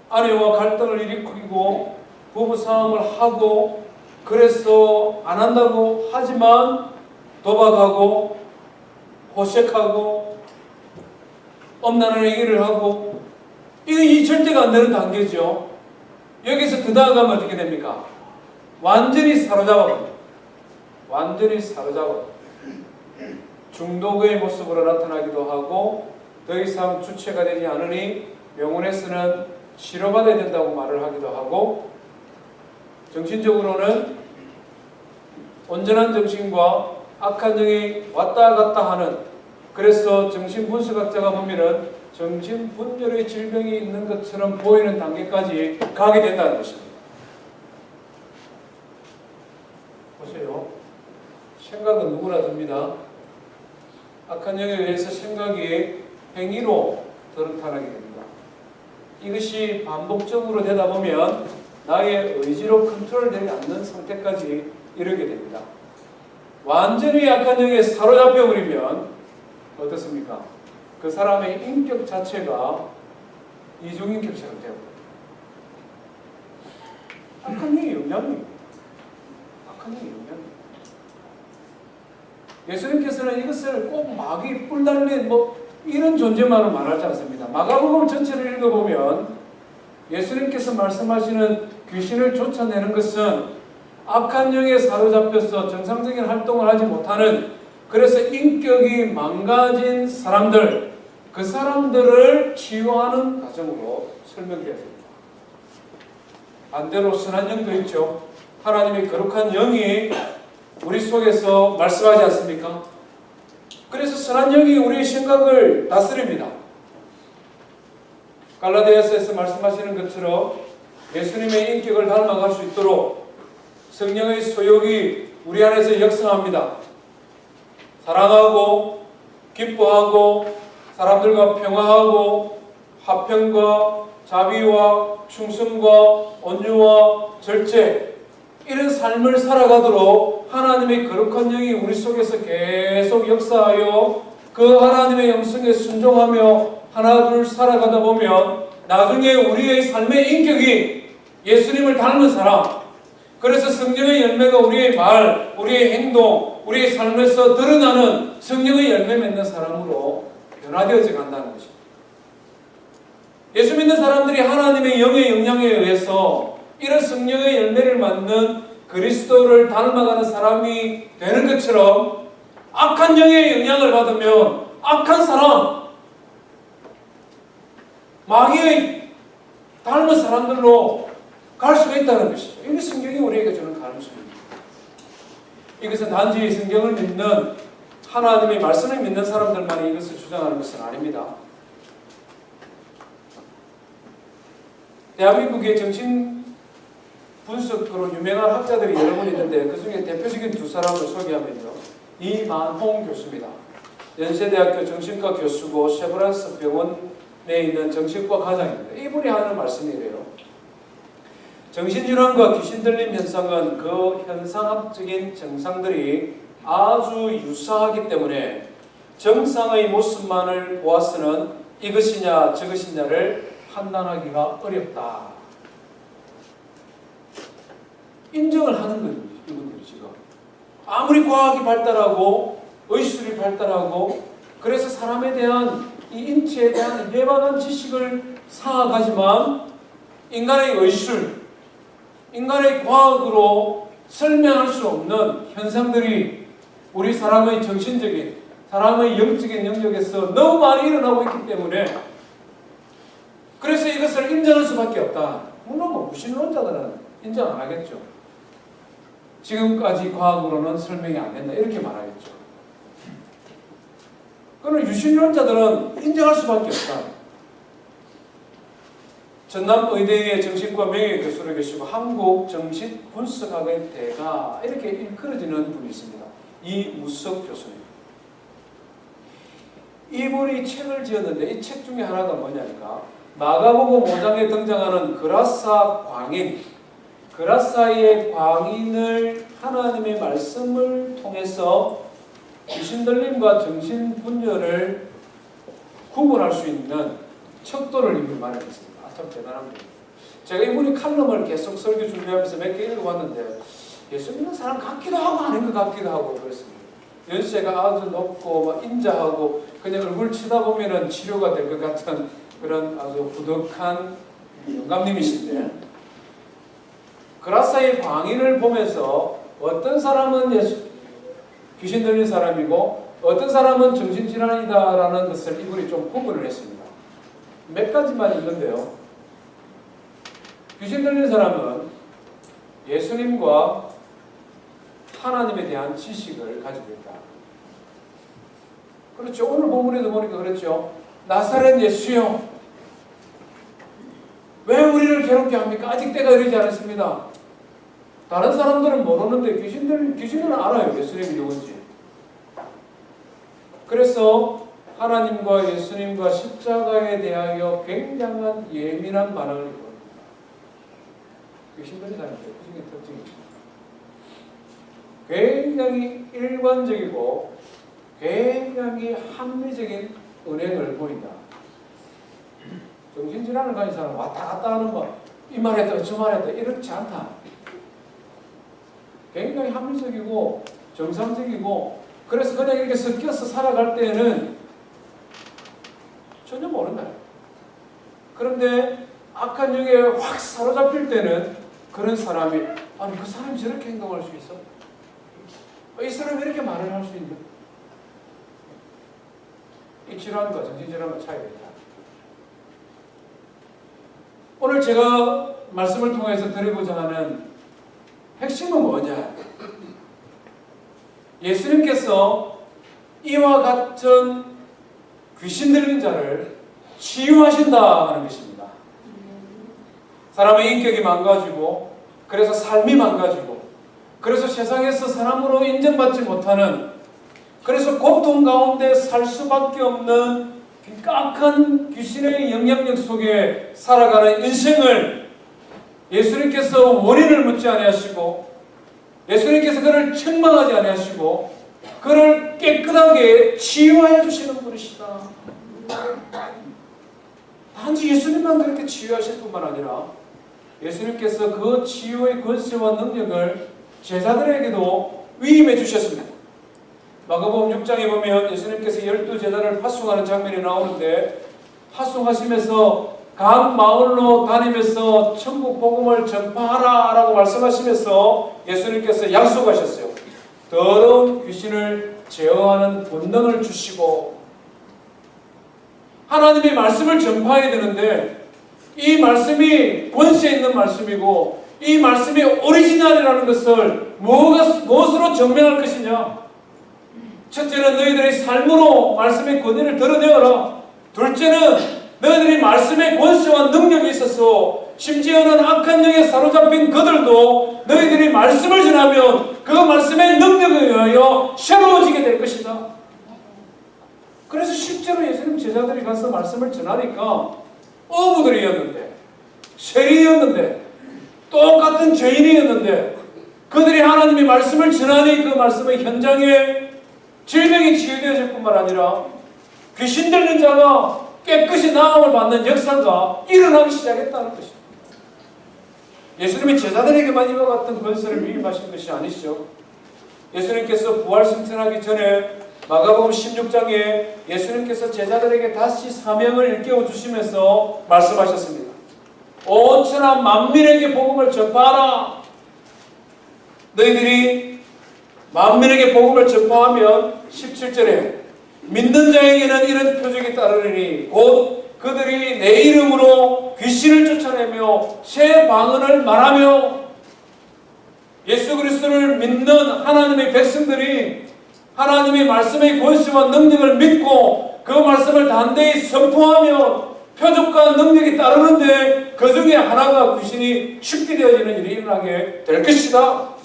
아내와 갈등을 일으키고 부부싸움을 하고 그래서 안 한다고 하지만 도박하고 호색하고 엄란한 얘기를 하고 이 절대가 안 되는 단계죠. 여기서 더 나아가면 어떻게 됩니까? 완전히 사로잡아버립니다. 완전히 사로잡아 중독의 모습으로 나타나기도 하고 더 이상 주체가 되지 않으니 병원에서는 치료받아야 된다고 말을 하기도 하고 정신적으로는 온전한 정신과 악한 영이 왔다 갔다 하는 그래서 정신분석학자가 보면은 정신분열의 질병이 있는 것처럼 보이는 단계까지 가게 된다는 것입니다. 보세요. 생각은 누구나 듭니다. 악한 영에 의해서 생각이 행위로 나타나게 됩니다. 이것이 반복적으로 되다 보면 나의 의지로 컨트롤되지 않는 상태까지 이르게 됩니다. 완전히 악한 영에 사로잡혀 버리면 어떻습니까? 그 사람의 인격 자체가 이중인격처럼 되고 악한 영의 영향입니다. 악한 영의 영향입니다. 예수님께서는 이것을 꼭 마귀 뿔 달린 이런 존재만을 말하지 않습니다. 마가복음 전체를 읽어보면 예수님께서 말씀하시는 귀신을 쫓아내는 것은 악한 영에 사로잡혀서 정상적인 활동을 하지 못하는 그래서 인격이 망가진 사람들 그 사람들을 치유하는 과정으로 설명되었습니다. 반대로 선한 영도 있죠. 하나님의 거룩한 영이 우리 속에서 말씀하지 않습니까? 그래서 선한 영이 우리의 생각을 다스립니다. 갈라디아서에서 말씀하시는 것처럼 예수님의 인격을 닮아갈 수 있도록 성령의 소욕이 우리 안에서 역성합니다. 사랑하고 기뻐하고 사람들과 평화하고 화평과 자비와 충성과 온유와 절제 이런 삶을 살아가도록 하나님의 거룩한 영이 우리 속에서 계속 역사하여 그 하나님의 영성에 순종하며 하나 둘 살아가다 보면 나중에 우리의 삶의 인격이 예수님을 닮은 사람, 그래서 성령의 열매가 우리의 말, 우리의 행동, 우리의 삶에서 드러나는 성령의 열매 맺는 사람으로 변화되어져 간다는 것입니다. 예수 믿는 사람들이 하나님의 영의 영향에 의해서 이런 성령의 열매를 맡는 그리스도를 닮아가는 사람이 되는 것처럼 악한 영의 영향을 받으면 악한 사람, 마귀의 닮은 사람들로 갈 수가 있다는 것이죠. 이게 성경이 우리에게 주는 가르침입니다. 이것은 단지 성경을 믿는 하나님의 말씀을 믿는 사람들만이 이것을 주장하는 것은 아닙니다. 대한민국의 정신 분석으로 유명한 학자들이 여러 분 있는데 그 중에 대표적인 두 사람을 소개하면요. 이만홍 교수입니다. 연세대학교 정신과 교수고 쉐브란스 병원에 있는 정신과 과장입니다. 이분이 하는 말씀이래요. 정신질환과 귀신 들림 현상은 그 현상학적인 증상들이 아주 유사하기 때문에 정상의 모습만을 보아서는 이것이냐 저것이냐를 판단하기가 어렵다. 인정을 하는 거예요. 이분들이 지금. 아무리 과학이 발달하고 의술이 발달하고 그래서 사람에 대한 이 인체에 대한 예방한 지식을 쌓아가지만 인간의 의술, 인간의 과학으로 설명할 수 없는 현상들이 우리 사람의 정신적인, 사람의 영적인 영역에서 너무 많이 일어나고 있기 때문에 그래서 이것을 인정할 수밖에 없다. 물론 무신론자들은 인정 안 하겠죠. 지금까지 과학으로는 설명이 안 된다. 이렇게 말하겠죠. 그러나 유신론자들은 인정할 수밖에 없다. 전남의대의 정신과 명예교수로 계시고 한국정신분석학의 대가 이렇게 일컬어지는 분이 있습니다. 이무석 교수님. 이분이 책을 지었는데 이 책 중에 하나가 뭐냐니까 마가복음 5장에 등장하는 그라사 광인, 그라사의 광인을 하나님의 말씀을 통해서 귀신들림과 정신분열을 구분할 수 있는 척도를 이분이 마련했습니다. 참 대단한 분이에요. 제가 이분이 칼럼을 계속 설교 준비하면서 몇 개 읽어봤는데 예수 믿는 사람 같기도 하고 아닌 것 같기도 하고 그랬습니다. 연세가 아주 높고 막 인자하고 그냥 얼굴 치다보면 치료가 될 것 같은 그런 아주 부덕한 영감님이신데 그라사의 광인을 보면서 어떤 사람은 귀신 들린 사람이고 어떤 사람은 정신질환이다라는 것을 이분이 좀 구분을 했습니다. 몇 가지만 있는데요. 귀신 들린 사람은 예수님과 하나님에 대한 지식을 가지고 있다. 그렇죠. 오늘 본문에도 보니까 그렇죠. 나사렛 예수여, 왜 우리를 괴롭게 합니까? 아직 때가 이르지 않았습니다. 다른 사람들은 모르는데 귀신은 알아요. 예수님이 누군지. 그래서 하나님과 예수님과 십자가에 대하여 굉장한 예민한 반응을 보입니다. 귀신 들린 사람의 대표적인 특징입니다. 굉장히 일관적이고 굉장히 합리적인 은행을 보인다. 정신질환을 가진 사람은 왔다 갔다 하는 거, 이 말했다 저 말했다 이렇지 않다. 굉장히 합리적이고 정상적이고 그래서 그냥 이렇게 섞여서 살아갈 때에는 전혀 모른다. 그런데 악한 영에 확 사로잡힐 때는 그런 사람이 아니 그 사람이 저렇게 행동할 수 있어? 이 사람이 이렇게 말을 할 수 있나? 이 질환과 정신질환과 차이가 있다. 오늘 제가 말씀을 통해서 드리고자 하는 핵심은 뭐냐? 예수님께서 이와 같은 귀신 들린 자를 치유하신다는 것입니다. 사람의 인격이 망가지고 그래서 삶이 망가지고 그래서 세상에서 사람으로 인정받지 못하는 그래서 고통 가운데 살 수밖에 없는 악한 귀신의 영향력 속에 살아가는 인생을 예수님께서 원인을 묻지 아니하시고 예수님께서 그를 책망하지 아니하시고 그를 깨끗하게 치유하여 주시는 분이시다. 단지 예수님만 그렇게 치유하실 뿐만 아니라 예수님께서 그 치유의 권세와 능력을 제자들에게도 위임해 주셨습니다. 마가복음 6장에 보면 예수님께서 12제자를 파송하는 장면이 나오는데, 파송하시면서 각 마을로 다니면서 천국 복음을 전파하라 라고 말씀하시면서 예수님께서 약속하셨어요. 더러운 귀신을 제어하는 본능을 주시고, 하나님의 말씀을 전파해야 되는데 이 말씀이 권세 있는 말씀이고 이 말씀이 오리지널이라는 것을 무엇으로 증명할 것이냐? 첫째는 너희들의 삶으로 말씀의 권위를 드러내어라. 둘째는 너희들이 말씀의 권세와 능력이 있어서 심지어는 악한 영에 사로잡힌 그들도 너희들이 말씀을 전하면 그 말씀의 능력에 의하여 새로워지게 될 것이다. 그래서 실제로 예수님 제자들이 가서 말씀을 전하니까 어부들이었는데, 세리였는데, 똑같은 죄인이었는데 그들이 하나님의 말씀을 전하니 그 말씀의 현장에 질병이 치유되어질 뿐만 아니라 귀신 들린 자가 깨끗이 나음을 받는 역사가 일어나기 시작했다는 것입니다. 예수님이 제자들에게만 이와 같은 권세를 위임하신 것이 아니시죠. 예수님께서 부활 승천하기 전에 마가복음 16장에 예수님께서 제자들에게 다시 사명을 일깨워 주시면서 말씀하셨습니다. 온 천하 만민에게 복음을 전파하라. 너희들이 만민에게 복음을 전파하면 17절에 믿는 자에게는 이런 표적이 따르리니 곧 그들이 내 이름으로 귀신을 쫓아내며 새 방언을 말하며, 예수 그리스도를 믿는 하나님의 백성들이 하나님의 말씀의 권세와 능력을 믿고 그 말씀을 단대히 선포하며 표적과 능력이 따르는데 그 중에 하나가 귀신이 축기되어지는 일이 일어나게 될 것이다.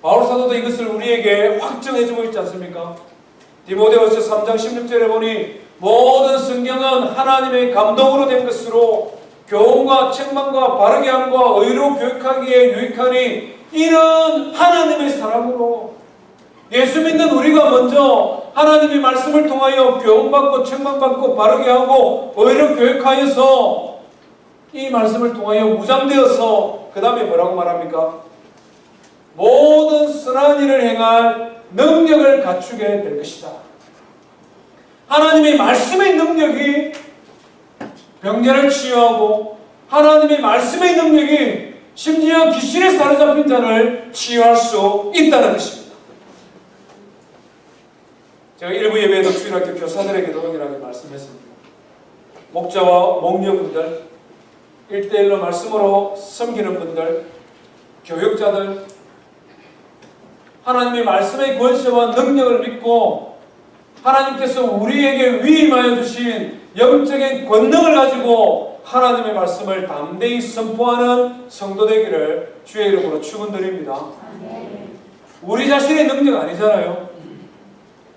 바울 사도도 이것을 우리에게 확정해주고 있지 않습니까? 디모데후서 3장 16절에 보니 모든 성경은 하나님의 감동으로 된 것으로 교훈과 책망과 바르게 함과 의로 교육하기에 유익하니 이는 하나님의 사랑으로. 예수 믿는 우리가 먼저 하나님의 말씀을 통하여 교훈받고 책망받고 바르게 하고 의로 교육하여서 이 말씀을 통하여 무장되어서 그 다음에 뭐라고 말합니까? 모든 선한 일을 행할 능력을 갖추게 될 것이다. 하나님의 말씀의 능력이 병자를 치유하고 하나님의 말씀의 능력이 심지어 귀신에 사로잡힌 자를 치유할 수 있다는 것입니다. 제가 일부 예배에도 주일학교 교사들에게도 동일하게 말씀했습니다. 목자와 목녀분들, 1대1로 말씀으로 섬기는 분들, 교육자들, 하나님의 말씀의 권세와 능력을 믿고 하나님께서 우리에게 위임하여 주신 영적인 권능을 가지고 하나님의 말씀을 담대히 선포하는 성도 되기를 주의 이름으로 축원드립니다. 우리 자신의 능력 아니잖아요.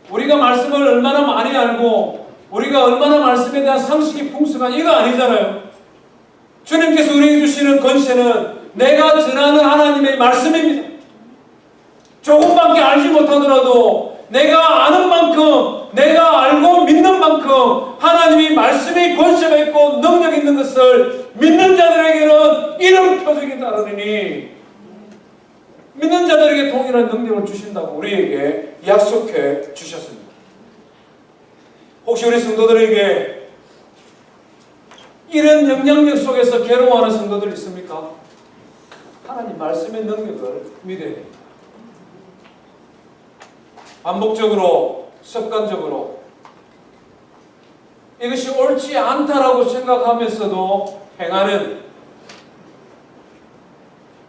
우리가 말씀을 얼마나 많이 알고 우리가 얼마나 말씀에 대한 상식이 풍성한 이거 아니잖아요. 주님께서 우리에게 주시는 권세는 내가 전하는 하나님의 말씀입니다. 조금밖에 알지 못하더라도 내가 아는 만큼, 내가 알고 믿는 만큼 하나님이 말씀이 권세가 있고 능력 있는 것을 믿는 자들에게는 이런 표적이 따르니 믿는 자들에게 동일한 능력을 주신다고 우리에게 약속해 주셨습니다. 혹시 우리 성도들에게 이런 영향력 속에서 괴로워하는 성도들 있습니까? 하나님 말씀의 능력을 믿어야 됩니다. 반복적으로, 습관적으로 이것이 옳지 않다라고 생각하면서도 행하는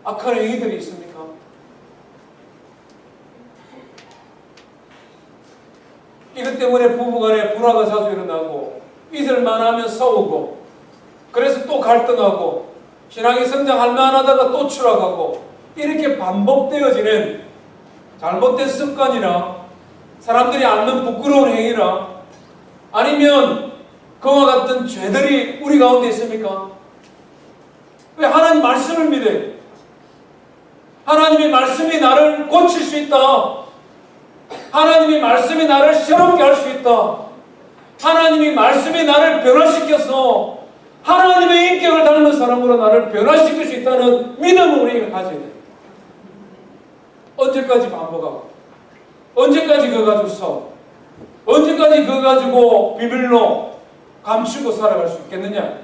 악한 행위들이 있습니까? 이것 때문에 부부간에 불화가 자주 일어나고 이들만 하면 싸우고 그래서 또 갈등하고 신앙이 성장할 만하다가 또 추락하고 이렇게 반복되어지는 잘못된 습관이나 사람들이 알면 부끄러운 행위나 아니면 그와 같은 죄들이 우리 가운데 있습니까? 왜 하나님 말씀을 믿어요? 하나님의 말씀이 나를 고칠 수 있다. 하나님의 말씀이 나를 새롭게 할 수 있다. 하나님의 말씀이 나를 변화시켜서 하나님의 인격을 닮은 사람으로 나를 변화시킬 수 있다는 믿음을 우리가 가져야 됩니다. 언제까지 반복하고, 언제까지 그거 가지고 싸우고, 언제까지 그거 가지고 비밀로 감추고 살아갈 수 있겠느냐?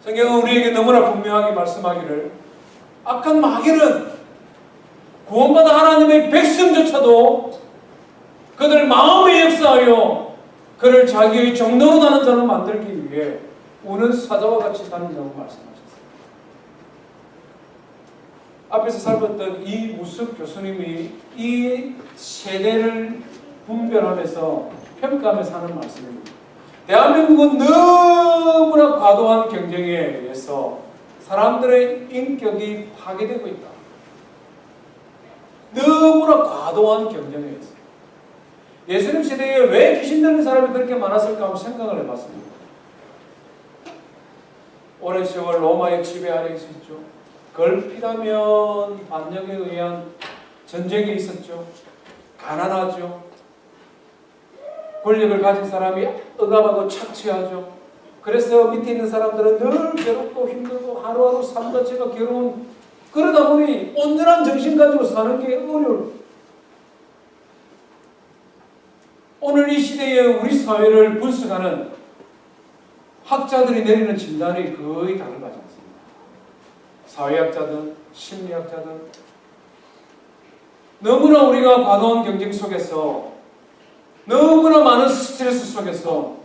성경은 우리에게 너무나 분명하게 말씀하기를, 악한 마귀는 구원받은 하나님의 백성조차도 그들 마음에 역사하여 그를 자기의 정도로 나는 자로 만들기 위해 우는 사자와 같이 사는다고 말씀하셨어요. 앞에서 살폈던 이 무습 교수님이 이 세대를 분별하면서 평가하면서 하는 말씀입니다. 대한민국은 너무나 과도한 경쟁에 의해서 사람들의 인격이 파괴되고 있다. 너무나 과도한 경쟁에 의해서. 예수님 시대에 왜 귀신 들린 사람이 그렇게 많았을까 한번 생각을 해봤습니다. 오랜 세월 로마의 지배 아래 있었죠. 걸핏하면 반역에 의한 전쟁이 있었죠. 가난하죠. 권력을 가진 사람이 억압하고 착취하죠. 그래서 밑에 있는 사람들은 늘 괴롭고 힘들고 하루하루 삶 자체가 괴로운, 그러다 보니 온전한 정신 가지고 사는 게 어려울. 오늘 이 시대에 우리 사회를 분석하는 학자들이 내리는 진단이 거의 다를 바지 않습니다. 사회학자든 심리학자든 너무나 우리가 과도한 경쟁 속에서, 너무나 많은 스트레스 속에서,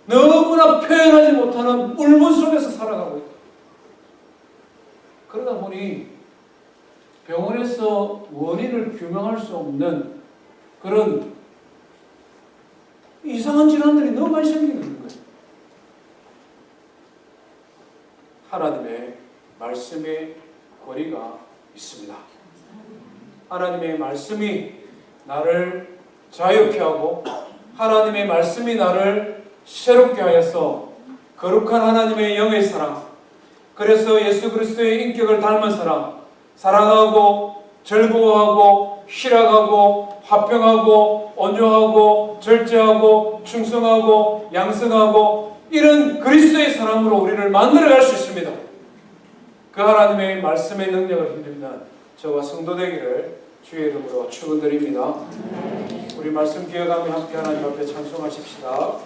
너무나 표현하지 못하는 울분 속에서 살아가고 있다. 그러다 보니 병원에서 원인을 규명할 수 없는 그런 이상한 질환들이 너무 많이 생기는 거예요. 하나님의 말씀에 거리가 있습니다. 하나님의 말씀이 나를 자유케 하고 하나님의 말씀이 나를 새롭게 하여서 거룩한 하나님의 영의 사랑, 그래서 예수 그리스도의 인격을 닮은 사랑, 사랑하고 즐거워하고 희락하고 화평하고 온유하고 절제하고 충성하고 양성하고 이런 그리스도의 사람으로 우리를 만들어갈 수 있습니다. 그 하나님의 말씀의 능력을 힘입는 저와 성도 되기를 주의 이름으로 축원드립니다. 우리 말씀 기억하며 함께 하나님 앞에 찬송하십시다.